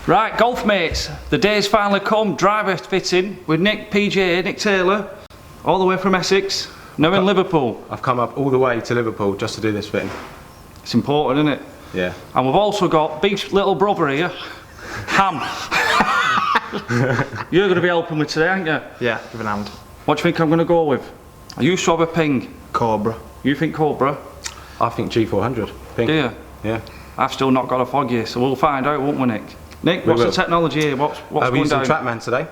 Right, golf mates, the day's finally come. Driver fitting with Nick Taylor, all the way from Essex, now in Liverpool. I've come up all the way to Liverpool just to do this fitting. It's important, isn't it? Yeah. And we've also got Beef's little brother here, Ham. You're going to be helping with today, aren't you? Yeah, give an hand. What do you think I'm going to go with? I used to have a Ping. Cobra. You think Cobra? I think G400. Ping. Do you? Yeah. I've still not got a foggy, so we'll find out, won't we, Nick? Nick, what's the technology here? What's we're going using down? TrackMan today.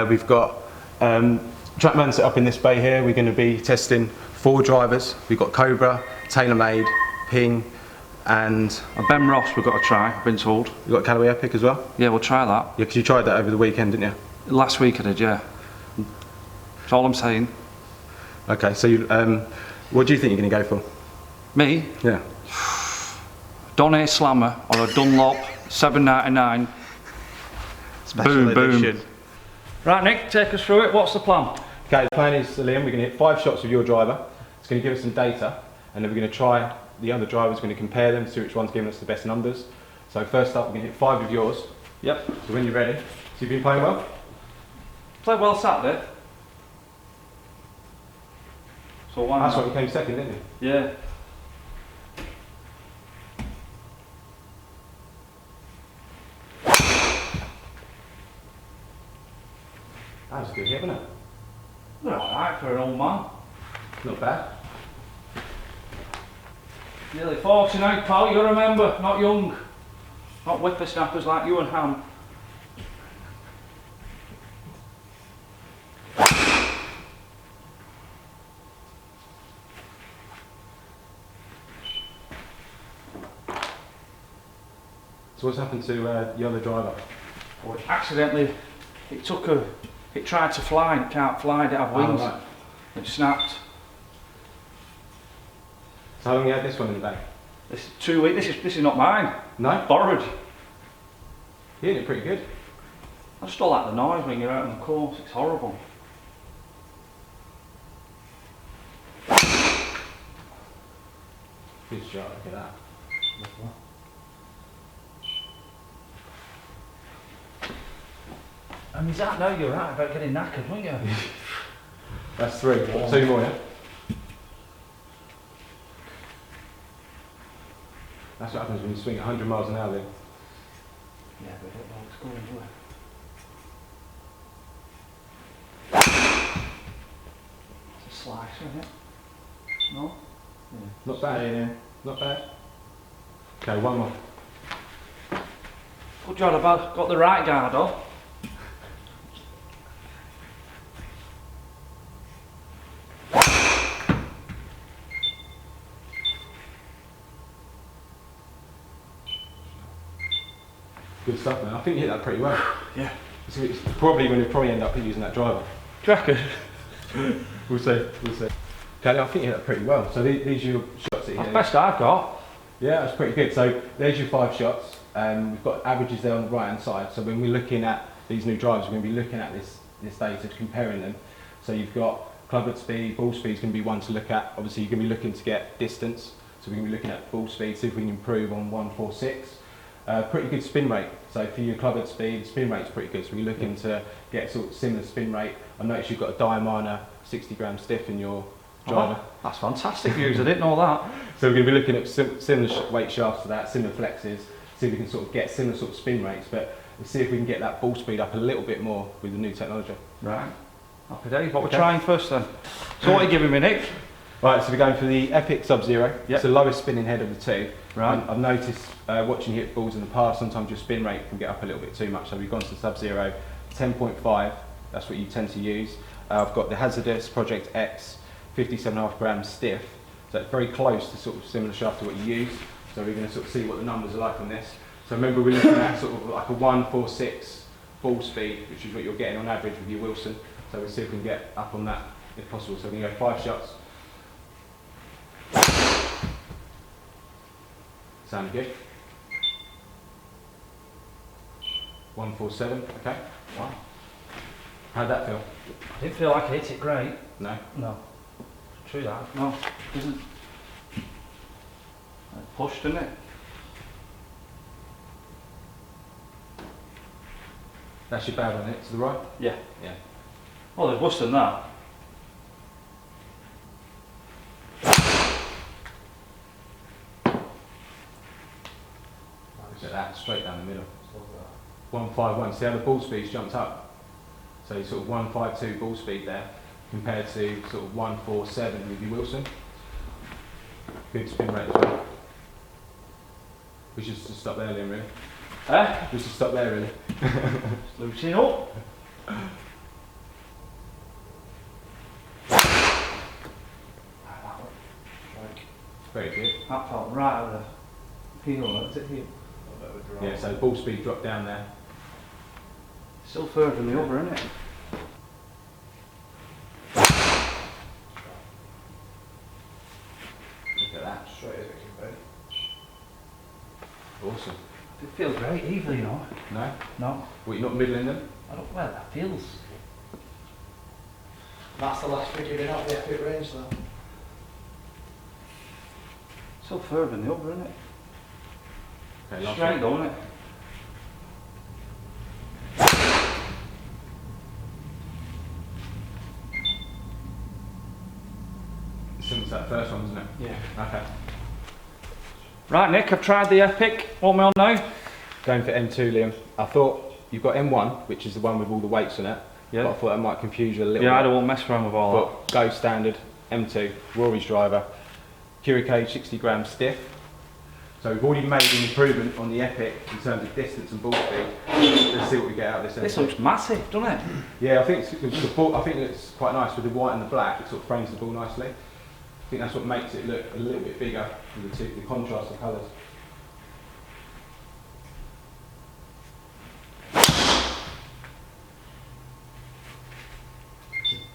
We've got TrackMan set up in this bay here. We're going to be testing 4 drivers. We've got Cobra, Taylormade, Ping, and Ben Ross we've got to try, I've been told. You've got Callaway Epic as well? Yeah, we'll try that. Yeah, because you tried that over the weekend, didn't you? Last week I did, yeah. That's all I'm saying. Okay, so you, what do you think you're going to go for? Me? Yeah. Donny Slammer or a Dunlop 799. Special edition. Right, Nick, take us through it. What's the plan? Okay, the plan is, Liam, we're going to hit 5 shots with your driver. It's going to give us some data, and then we're going to try the other drivers, we're going to compare them, see which one's giving us the best numbers. So first up, we're going to hit 5 with yours. Yep. So when you're ready. So you've been playing well? Played well Saturday. So why That's not? what you came second, didn't you? Yeah. That was a good hit, wasn't it? They're alright for an old man. Not bad. Nearly 40 now, pal, you remember, not young. Not whippersnappers like you and Ham. So what's happened to the other driver? Well, accidentally, it tried to fly, it can't fly, it didn't have wings. Oh, right. It snapped. So how long you had this one in the bag? This is 2 weeks, this is not mine. No? Borrowed. You hit it pretty good. I just don't like the noise when you're out on the course, it's horrible. Good shot, look at that. And is that now you're right about getting knackered, weren't you? That's 3. 2 more, yeah? That's what happens when you swing at 100 miles an hour then. Yeah, but I don't know what's going on. It's a slice, isn't it? No? Yeah. Not bad. Yeah. Not bad. Okay, 1 more. Good job, I've got the right guard off. Good stuff, man. I think you hit that pretty well. Yeah. So it's probably going to end up using that driver. Do you reckon? We'll see. We'll see. Okay, I think you hit that pretty well. So these are your shots that you That's hit. the best I've got. Yeah, that's pretty good. So there's your 5 shots. We've got averages there on the right hand side. So when we're looking at these new drivers, we're going to be looking at this data, comparing them. So you've got clubhead speed, ball speed is going to be one to look at. Obviously you're going to be looking to get distance. So we're going to be looking at ball speed, see if we can improve on 146. Pretty good spin rate. So for your clubhead speed, the spin rate's pretty good. So we're looking to get sort of similar spin rate. I noticed you've got a Diamana 60 gram stiff in your driver. Oh, that's fantastic news, I didn't know that. So we're going to be looking at similar weight shafts to that, similar flexes, see if we can sort of get similar sort of spin rates, but we'll see if we can get that ball speed up a little bit more with the new technology. Right. Happy days. What we're trying first then. So what are you giving me, Nick? Right, so we're going for the Epic Sub-Zero. Yep. It's the lowest spinning head of the 2. Right. I've noticed watching you hit balls in the past, sometimes your spin rate can get up a little bit too much. So we've gone to the Sub-Zero 10.5. That's what you tend to use. I've got the Hazardous Project X 57.5 grams stiff. So it's very close to sort of similar shaft to what you use. So we're going to sort of see what the numbers are like on this. So remember we're looking at sort of like a 146 ball speed, which is what you're getting on average with your Wilson. So we'll see if we can get up on that if possible. So we're going to go 5 shots. Sound good? 147, okay. Wow. How'd that feel? I didn't feel like I hit it great. No? No. True that. No, it isn't. It pushed, didn't it? That's your barrel on it, to the right? Yeah. Yeah. Oh, there's worse than that. Look at that, straight down the middle. 151, see how the ball speed's jumped up? So sort of 152 ball speed there, compared to sort of 147 with your Wilson. Good spin rate as well. We should just stop there, Liam, really. We should stop there, really. Loosen up. Very good. That felt right over the heel, is it heel? Yeah, so ball speed dropped down there. Still further than the other, isn't it? Look at that. Straight as it can be. Awesome. It feels very even, you know. No? No. What, you're not middling them? I don't, well, that feels. That's the last figure in out the epic range though. Still further than the other, isn't it? Okay, last Straight one. though, isn't it? Since that first one, isn't it? Yeah. Okay. Right, Nick, I've tried the Epic. What am I on now? Going for M2, Liam. I thought you've got M1, which is the one with all the weights on it. Yeah. But I thought that might confuse you a little Yeah, I bit. don't want to mess around with all that. But go standard, M2, Rory's driver, Cure cage 60 grams stiff. So we've already made an improvement on the Epic in terms of distance and ball speed. Let's see what we get out of this. This M2. looks massive, doesn't it? Yeah, I think the ball, I think it's quite nice with the white and the black. It sort of frames the ball nicely. I think that's what makes it look a little bit bigger with the contrast of colours.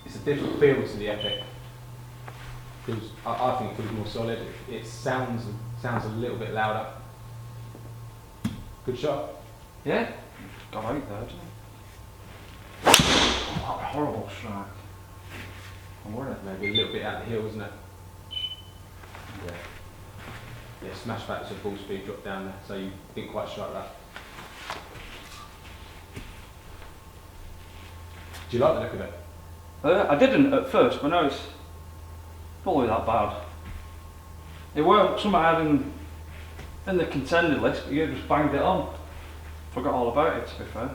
It's a different feel to the Epic. I think it feels more solid. It sounds a little bit louder. Good shot. Yeah. Got out there, didn't it? Oh, that horrible strike. I'm worried. Maybe a little bit out the heel, isn't it? Yeah. Yeah, smash back so ball speed dropped down there, so you didn't quite strike that. Do you like the look of it? I didn't at first, but now it's probably that bad. It weren't something I had in the contender list, but you just banged it on. Forgot all about it, to be fair.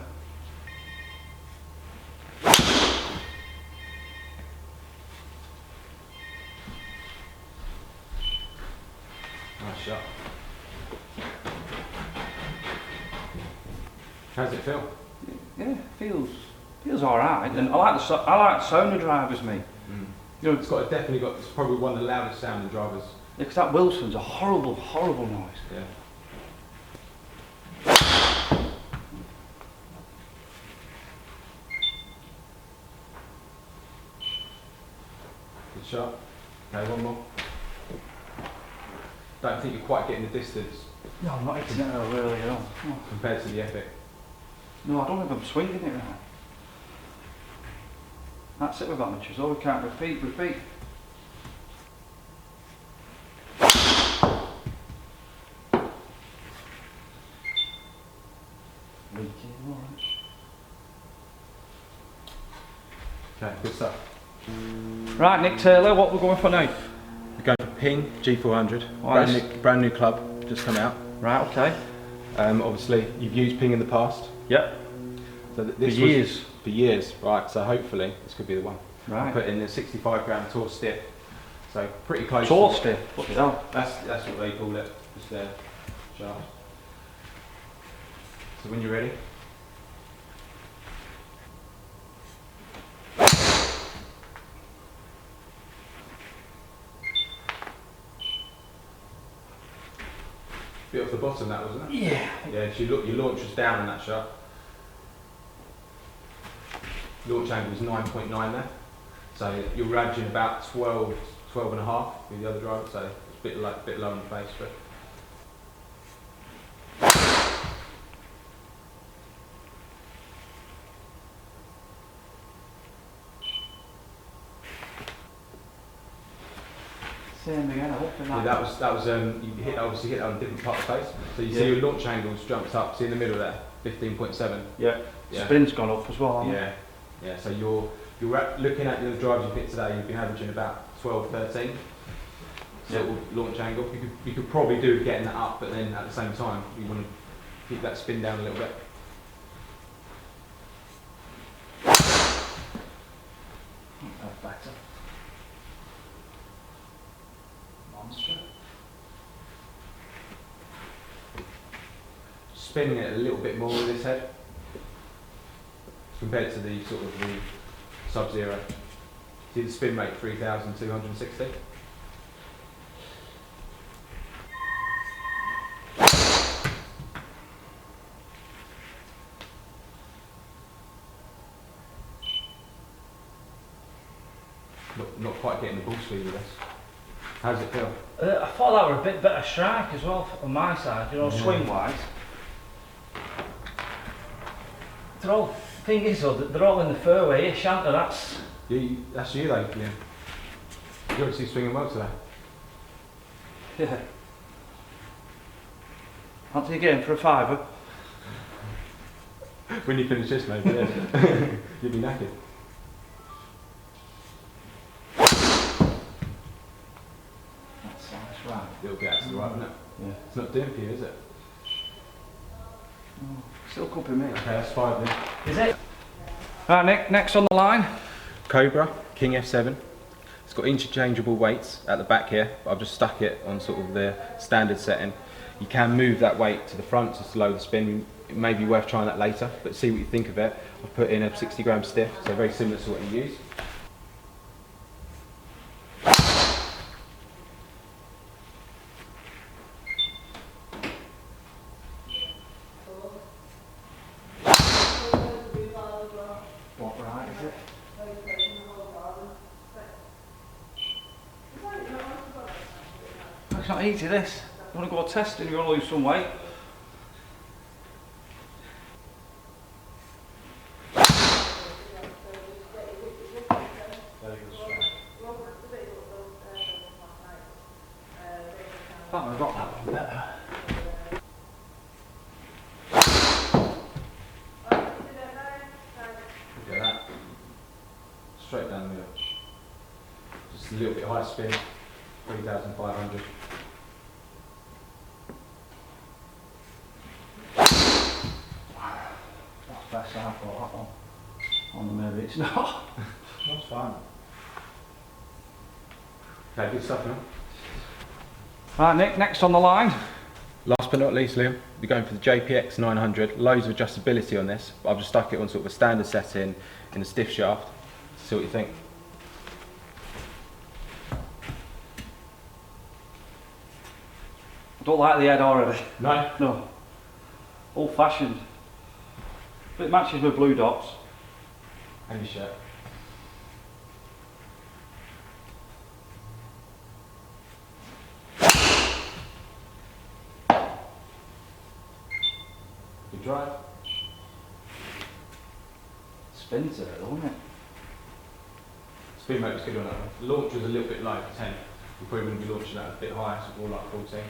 Nice shot. How does it feel? Yeah, feels alright. And I like the SONY drivers, mate. You know, it's probably one of the loudest sounding drivers. Yeah, because that Wilson's a horrible, horrible noise. Yeah. Good shot. Okay, one more. Don't think you're quite getting the distance No, I'm not hitting it really at all. No. compared to the Epic. No, I don't think I'm swinging it right. That's it with amateurs, though. We can't repeat. Okay, good stuff. Right, Nick Taylor, what we're going for now? We're going for Ping G400. Nice. Brand new club, just come out. Right, okay. Obviously, you've used Ping in the past. Yep. So For years. For years, right. So hopefully, this could be the one. Right. I put in the 65 gram Tour stiff. So pretty close. Tour stiff. What the hell? That's what they call it. Just there. Shaft. So when you're ready. Bit off the bottom, that wasn't it? Yeah. Yeah. So your launch was down on that shot. Launch angle was 9.9 there. So you're averaging about 12 and a half with the other driver. So it's a bit low on the face, but. Same again, I hope Yeah, that was you obviously hit that on a different part of the face. So you see Yeah. your launch angles jumped up, see in the middle there. 15.7. Yeah. Yeah. Spin's gone up as well, hasn't it? Yeah, yeah. So you're looking at the drives you fit today. You've been averaging about 12, 13 sort of launch angle. You could probably do getting that up, but then at the same time you want to keep that spin down a little bit. That's better. Monster. Spinning it a little bit more with this head compared to the sort of the Sub-Zero. See the spin rate 3,260. Not quite getting the ball speed with this. How does it feel? I thought that were a bit better strike as well on my side, you know, swing wise. They're all, thing is though, they're all in the fairway-ish, aren't they? That's You though, yeah. You obviously swinging well today. yeah. Fancy you getting for a fiver? When you finish this, maybe, yeah. You'll be knackered. That's nice, right. It'll get out to the right, isn't it? Yeah. It's not doing for you, is it? Oh, still could be me. Okay, that's 5 then. Is it? Right, Nick, next on the line. Cobra, King F7. It's got interchangeable weights at the back here, but I've just stuck it on sort of the standard setting. You can move that weight to the front to slow the spin. It may be worth trying that later, but see what you think of it. I've put in a 60 gram stiff, so very similar to what you use. What right is it? It's not easy this. You want to go testing, you want to lose some weight. I got that one better. Look at that. Straight down the middle. Just a little bit high spin, 3,500. That's best I thought that one. On the maybe it's not. That's fine. Okay, good stuff now. Right, Nick, next on the line. Last but not least, Liam, we're going for the JPX 900. Loads of adjustability on this, but I've just stuck it on sort of a standard setting in a stiff shaft. See what you think. I don't like the head already. No. No. Old fashioned. But it matches with blue dots. And your shirt. Good drive. Spins it, doesn't it? Spin rate was good on that one. The launch was a little bit low for 10. You're probably going to be launching that a bit higher, so more like 14.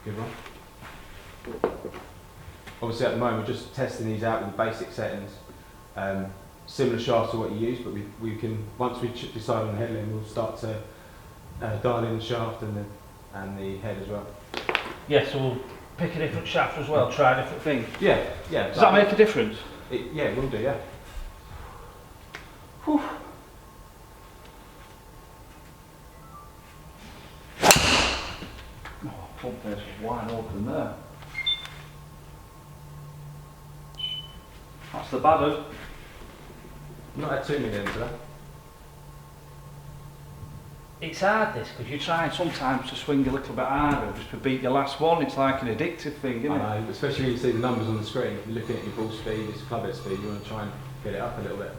Good one. Obviously at the moment we're just testing these out with the basic settings. Similar shafts to what you use, but we can, once we decide on the headline, we'll start to dial in the shaft and the head as well. Yeah, so we'll pick a different shaft as well, try a different thing. Yeah, yeah. Does that make a difference? Yeah, it will do, yeah. Whew. Oh, front face was wide open there. That's the baddest. Not had too many in today. It's hard this, because you're trying sometimes to swing a little bit harder just to beat your last one. It's like an addictive thing, isn't it? I know, especially when you see the numbers on the screen. You're looking at your ball speed, it's club head speed, you want to try and get it up a little bit.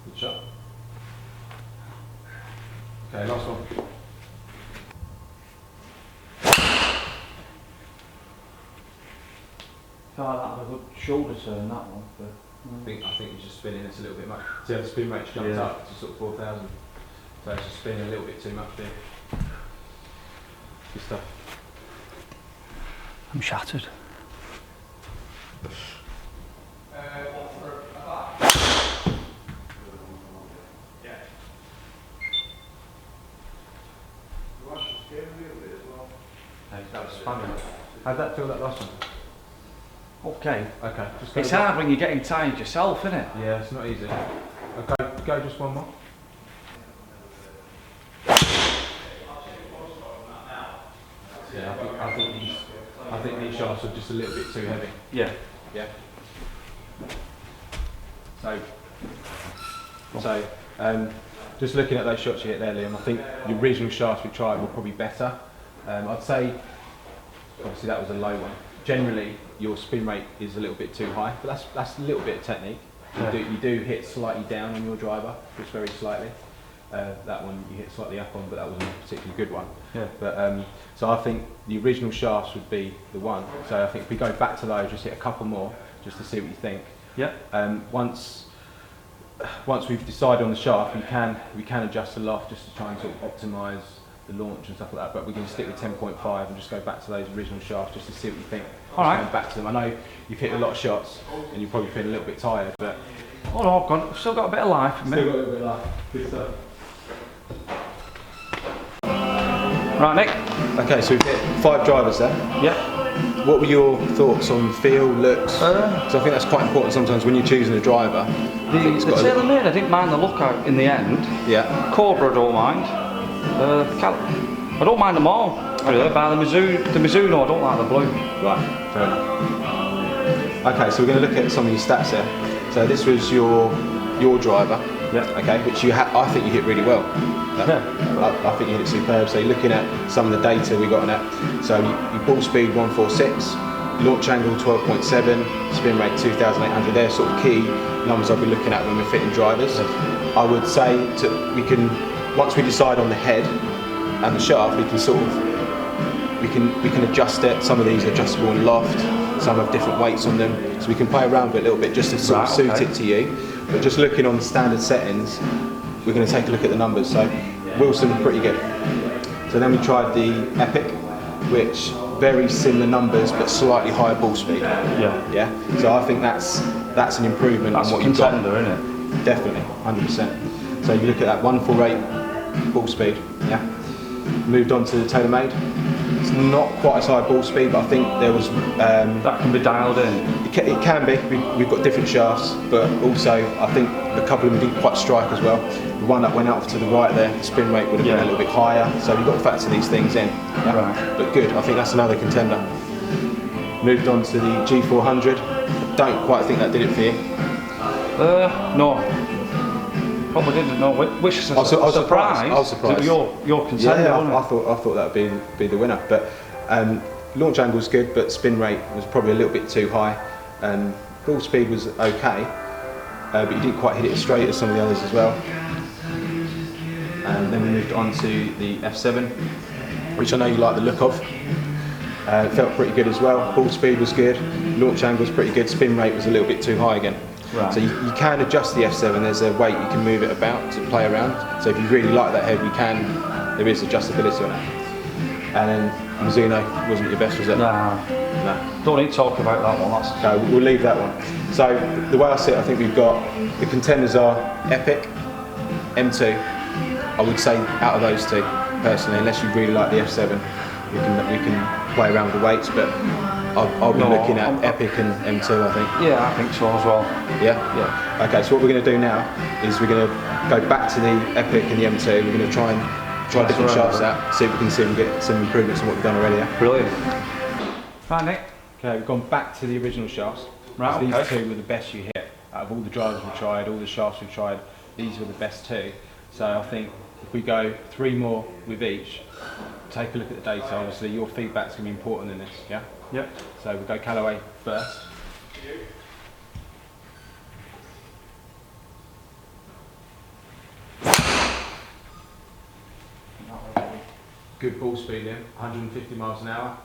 Good shot. Okay, last one. feel like that had a good shoulder turn, that one. But, I think you're just spinning this a little bit much. See how the spin rate's jumped up to sort of 4,000. So it's just spinning a little bit too much there. Good stuff. I'm shattered. That was spanning. How'd that feel, that last one? Okay. Okay. Just It's hard when you're getting tired yourself, isn't it? Yeah, it's not easy. Okay, go just one more. Yeah, I think these shafts are just a little bit too heavy. Yeah. Yeah. So, just looking at those shots you hit there, Liam, I think the original shafts we tried were probably better. I'd say, obviously that was a low one. Generally, your spin rate is a little bit too high, but that's a little bit of technique. You do hit slightly down on your driver, just very slightly. That one you hit slightly up on, but that wasn't a particularly good one. Yeah. But so I think the original shafts would be the one. So I think if we go back to those, just hit a couple more, just to see what you think. Yeah. Once we've decided on the shaft, we can adjust the loft just to try and sort of optimise the launch and stuff like that. But we're going to stick with 10.5 and just go back to those original shafts just to see what you think. All right. Going back to them. I know you've hit a lot of shots and you probably feel a little bit tired, but Oh no, I've still got a bit of life in me. still got a little bit of life. Good stuff. Right, Nick. Okay, so we've hit 5 drivers there. Yeah. What were your thoughts on feel, looks? Because I think that's quite important sometimes when you're choosing a driver. The Taylormade, I didn't mind the look out in the end. Yeah. Cobra, I don't mind. I don't mind them all. Really, by the Mizuno, I don't like the blue. Right, fair enough. Okay, so we're going to look at some of your stats here. So this was your driver. Yeah. Okay, which I think you hit really well. I think you hit it superb. So you're looking at some of the data we got on that. So your ball speed 146, launch angle 12.7, spin rate 2,800. They're sort of key numbers I'll be looking at when we're fitting drivers. I would say we can, once we decide on the head and the shaft, we can sort of we can adjust it. Some of these are adjustable in loft, some have different weights on them, so we can play around with it a little bit just to sort of suit it to you. But just looking on the standard settings, we're going to take a look at the numbers. So Wilson, pretty good. So then we tried the Epic, which very similar numbers but slightly higher ball speed. Yeah. Yeah. So I think that's an improvement on what you've got. That's a contender, isn't it? Definitely, 100%. So you look at that 148 ball speed. Yeah. Moved on to the Taylormade. It's not quite as high ball speed, but I think there was that can be dialed in. It can be. We've got different shafts, but also I think a couple of them didn't quite strike as well. The one that went out to the right there, the spin rate would have been a little bit higher, so we've got to factor these things in. Yeah? Right. But good, I think that's another contender. Moved on to the G400. I don't quite think that did it for you. No. Probably didn't know. Which is a surprise. I was surprised. Your contender, yeah, I thought that would be the winner. But launch angle's good, but spin rate was probably a little bit too high. Ball speed was okay, but you didn't quite hit it as straight as some of the others as well. And then we moved on to the F7, which I know you like the look of. It felt pretty good as well. Ball speed was good, launch angle was pretty good, spin rate was a little bit too high again. Right. So you can adjust the F7, there's a weight you can move it about to play around. So if you really like that head, there is adjustability on it. And then Mizuno wasn't your best, was it? No. Don't need to talk about that one. No, we'll leave that one. So the way I see it, I think we've got, the contenders are Epic, M2. I would say out of those two, personally, unless you really like the F7, we can play around with the weights, but I'll be looking at Epic and M2, I think. Yeah, I think so as well. Yeah? Yeah. Okay, so what we're going to do now is we're going to go back to the Epic and the M2. We're going to try different shafts out, see if we can see them get some improvements on what we've done already. Yeah? Brilliant. Right, Nick. Okay, we've gone back to the original shafts. Right, These two were the best you hit. Out of all the drivers we tried, all the shafts we tried, these were the best two. So I think if we go 3 more with each, take a look at the data. Obviously, your feedback's going to be important in this, yeah? Yep. So we'll go Callaway first. Good ball speed in, 150 miles an hour.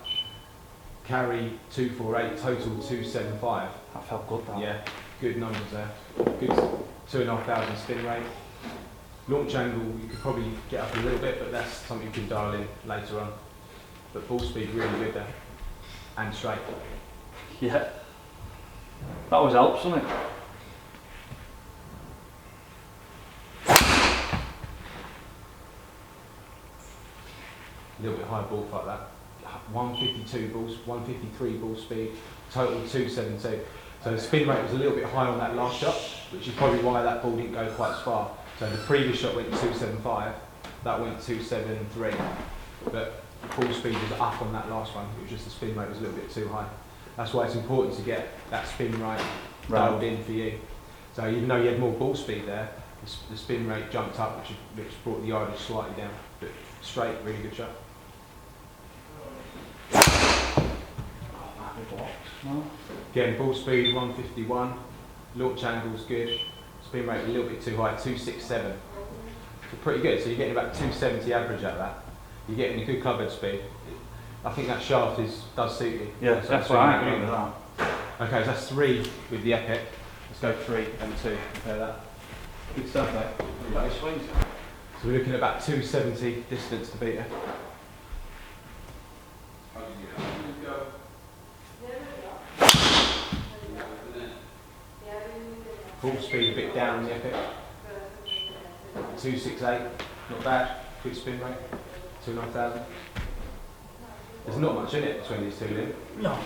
carry 248, total 275. That felt good, that. Yeah, good numbers there. Good 2,500 spin rate. Launch angle, you could probably get up a little bit, but that's something you can dial in later on. But ball speed really good there, and straight. Yeah. That always helps, doesn't it? A little bit high ball like that. 152 balls, 153 ball speed, total 272. So the spin rate was a little bit high on that last shot, which is probably why that ball didn't go quite as far. So the previous shot went 275, that went 273. But the ball speed was up on that last one, it was just the spin rate was a little bit too high. That's why it's important to get that spin rate dialed in for you. So even though you had more ball speed there, the spin rate jumped up, which brought the yardage slightly down. But straight, really good shot. No. Again, ball speed 151, launch angle's good, spin rate a little bit too high, 267. So pretty good, so you're getting about 270 average out of that. You're getting a good club head speed. I think that shaft does suit you. Yeah, So that's what I agree with that. Okay, so that's 3 with the Epic. Let's go 3 and 2, compare that. Good stuff, mate. That is sweet. So we're looking at about 270 distance to beat it. Full speed a bit down on the Epic. 268, not bad. Good spin rate. 2,500. There's not much in it between these two, Lynn. No.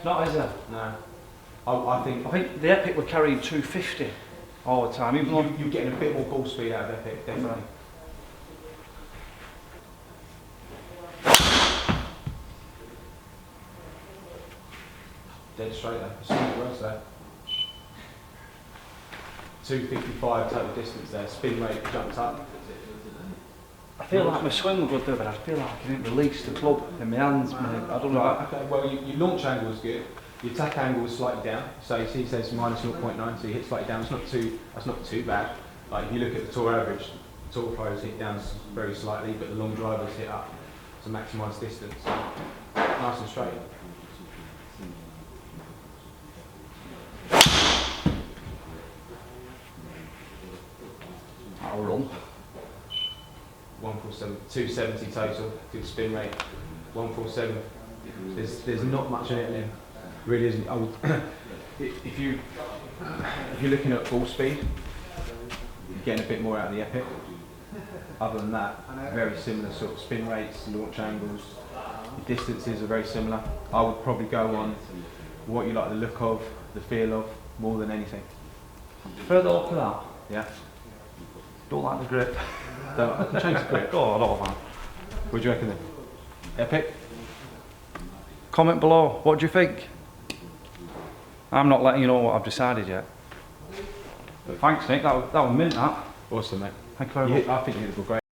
Not, is there? No. I think the Epic were carrying 250 all the time, even though you're getting a bit more ball speed out of Epic, definitely. Dead straight there. Something else there. 255 total distance there. Spin rate jumped up. I feel like my swing was good there, but I feel like I didn't release the club in my hands, mate. I don't know. Right, okay, well, your launch angle was good. Your tack angle was slightly down. So you see, it says minus 0.9, so you hit slightly down. That's not too bad. Like if you look at the tour average, the tour pros hit down very slightly, but the long drivers hit up to maximise distance. Nice and straight. That'll run. 147, 270 total, good spin rate, 147. There's not much in it, Lynn. Really isn't. I would, if you're looking at ball speed, you're getting a bit more out of the Epic. Other than that, very similar sort of spin rates, launch angles, the distances are very similar. I would probably go on what you like the look of, the feel of, more than anything. Further look at that. Yeah. Don't like the grip. I can change the grip. Oh, I don't know, man. What do you reckon then? Epic? Comment below. What do you think? I'm not letting you know what I've decided yet. But thanks, Nick. That was mint, that. Awesome, mate. Thank you very much. I think you hit the ball great.